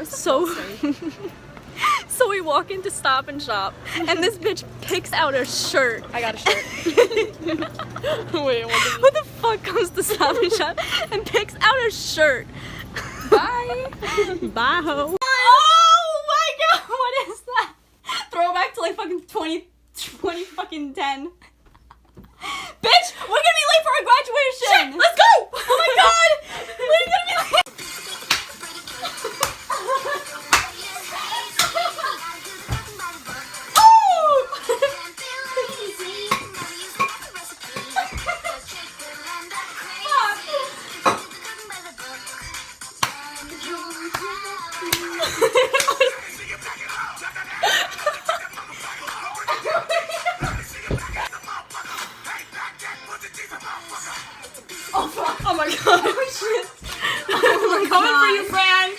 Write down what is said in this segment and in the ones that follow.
So we walk into Stop and Shop, and this bitch picks out her shirt. I got a shirt. Wait, who the fuck comes to Stop and Shop and picks out her shirt? Bye. Bye, ho. Oh my god, what is that? Throwback to like fucking 20 fucking 10. Bitch, we're gonna be late for our graduation. Shit, let's go. Oh my god, we're gonna be late. Oh my god. Oh shit. We're coming for you, Frans.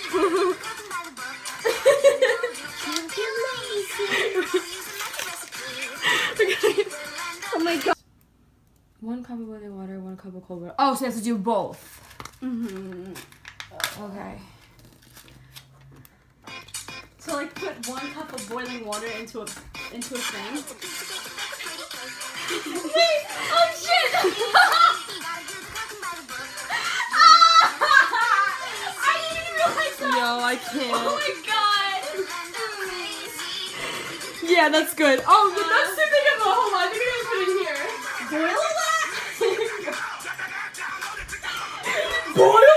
Oh my god. 1 cup of boiling water, 1 cup of cold water. Oh, so you have to do both. Okay. So like put 1 cup of boiling water into a thing. Wait! Oh shit! I didn't even realize that! No, I can't. Oh my god! Yeah, that's good. Oh, but that's too big of a hold on. I think I'm gonna put it in here. Boil that? Boil that?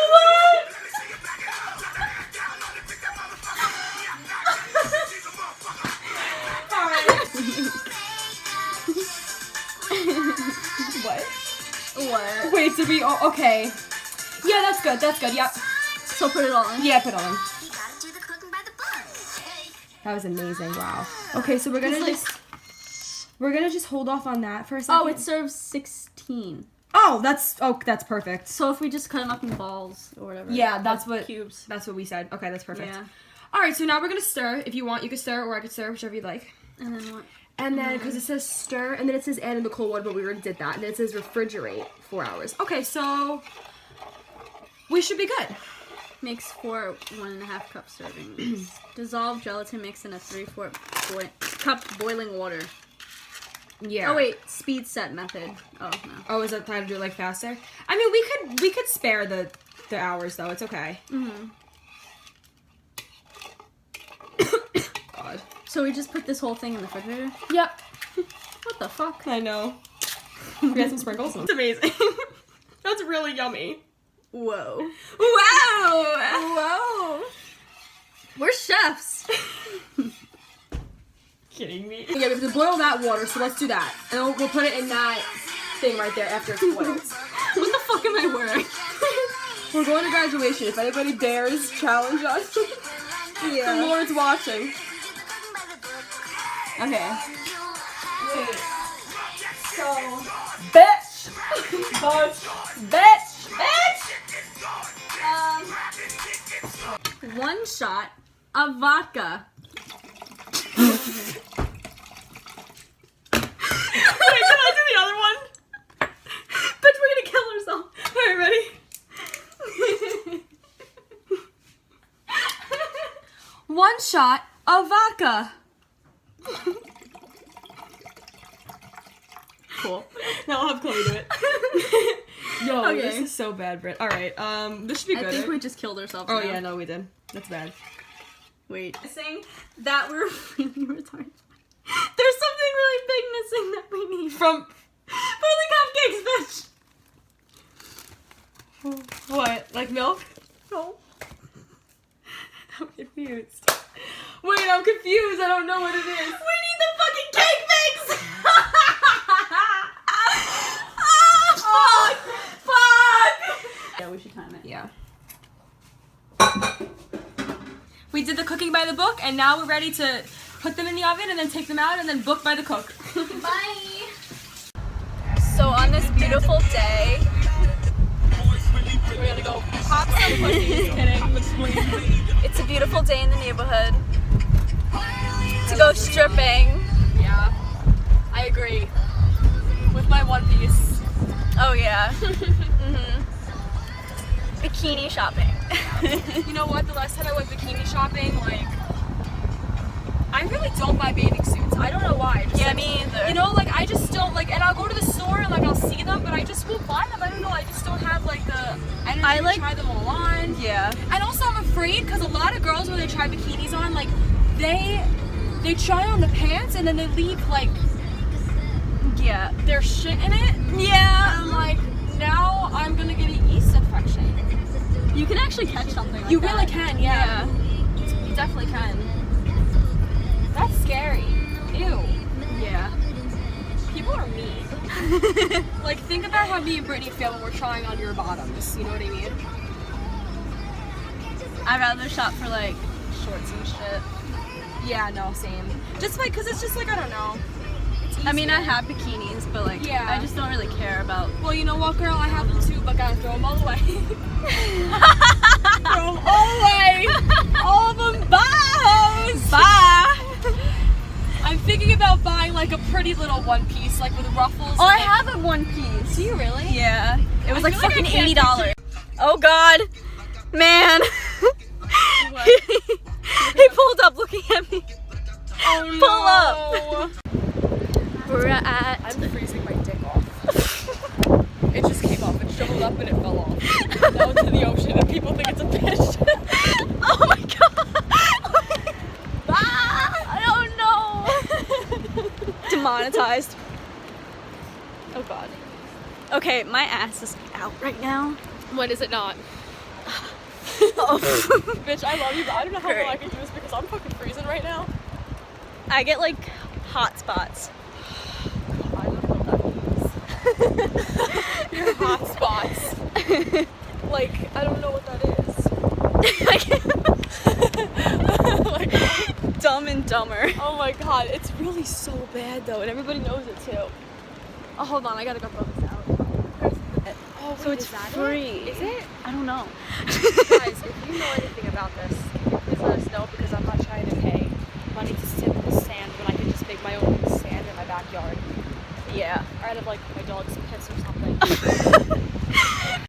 What? Wait, did we all, okay. Yeah, that's good, yep. So put it all in? Yeah, put it on. That was amazing, wow. Okay, so we're gonna just hold off on that for a second. Oh, it serves 16. Oh, that's perfect. So if we just cut them up in balls or whatever. Yeah, that's like what cubes. That's what we said. Okay, that's perfect. Yeah. All right, so now we're gonna stir. If you want, you can stir, or I could stir, whichever you like. And then what? And then, because it says stir, and then it says add in the cold water, but we already did that. And then it says refrigerate 4 hours. Okay, so we should be good. Makes 4 1.5 cup servings. Dissolve gelatin mix in a 3/4 cup boiling water. Yeah. Oh wait, speed set method. Oh no. Oh, is that time to do it like faster? I mean, we could spare the hours though. It's okay. God. So we just put this whole thing in the refrigerator? Yep. What the fuck? I know. We got some sprinkles. It's amazing. That's really yummy. Whoa. Wow. Whoa. We're chefs. Kidding me? Yeah, we have to boil that water, so let's do that. And we'll put it in that thing right there after it's boiled. What the fuck am I wearing? We're going to graduation. If anybody dares challenge us, Yeah. the Lord's watching. Okay. Wait. So, bitch! Bitch! 1 shot of vodka. Wait, can I do the other one? Bitch, we're gonna kill ourselves. Alright, ready? 1 shot of vodka. Cool. Now I'll have Chloe do it. Yo, Okay. this is so bad, Britt. Alright, this should be good. I think right? we just killed ourselves. Oh now. yeah, no, we did. That's bad. Wait. Missing that we're really retarded. There's something really big missing that we need. From the cupcakes, bitch. what? Like milk? No. I'm confused. Wait, I'm confused. I don't know what it is. We need the fucking cake mix. Fuck. Yeah, we should time it. Yeah. We did the cooking by the book, and now we're ready to put them in the oven and then take them out and then book by the cook. Bye. So on this beautiful day, we're gonna go pop some pussies. Kidding. It's a beautiful day in the neighborhood to go stripping. Yeah, I agree. With my one piece. Oh yeah. bikini shopping. You know what? The last time I went bikini shopping, like, I really don't buy bathing suits. I don't know why. Just, Yeah, like, me either. You know, like, I just don't, like, and I'll go to the store and, like, I'll see them, but I just won't buy them. I don't know. I just don't have, like, the energy to try them all on. Yeah. And also, I'm afraid, because a lot of girls, when they try bikinis on, like, they try on the pants and then they leave, like, Yeah. their shit in it. Yeah. And I'm like, now I'm gonna get a yeast infection. You can actually catch something like You that. really can, yeah. You definitely can. That's scary. Ew. Yeah. People are mean. Like, think about how me and Brittany feel when we're trying on your bottoms. You know what I mean? I'd rather shop for like shorts and shit. Yeah, no, same. Just like, cause it's just like, I don't know. I mean, I have bikinis, but like, Yeah. I just don't really care about. Well, you know what, girl? I have them too, but gotta throw them all away. Throw them all away. All of them. Bye. Bye. I'm thinking about buying like a pretty little one piece, like with ruffles. Oh, I and, have a one piece. Do you really? Yeah. It was I like feel like I fucking can't $80. Oh God, man. What? He pulled up looking at me. Oh no. Pull up. We're at. I'm freezing my dick off. It just came off. It shriveled up and it fell off. Down to the ocean, and people think it's a fish. Oh my God. I don't know. Demonetized. Oh God. Okay, my ass is out right now. When is it not? Oh. Bitch, I love you, but I don't know how Great. long I can do this because I'm fucking freezing right now. I get like hot spots. I don't know what that means. Your hot spots. Like, I don't know what that is. Like, Dumb and Dumber. oh my God, it's really so bad though, and everybody knows it too. Oh, hold on, I gotta go throw this out. Oh, So it's is that free. It? Is it? I don't know. Guys, if you know anything about this, please let us know because I'm not trying to pay money to sit in the sand when I can just make my own sand in my backyard. Yeah. Or out of like my dog's piss or something.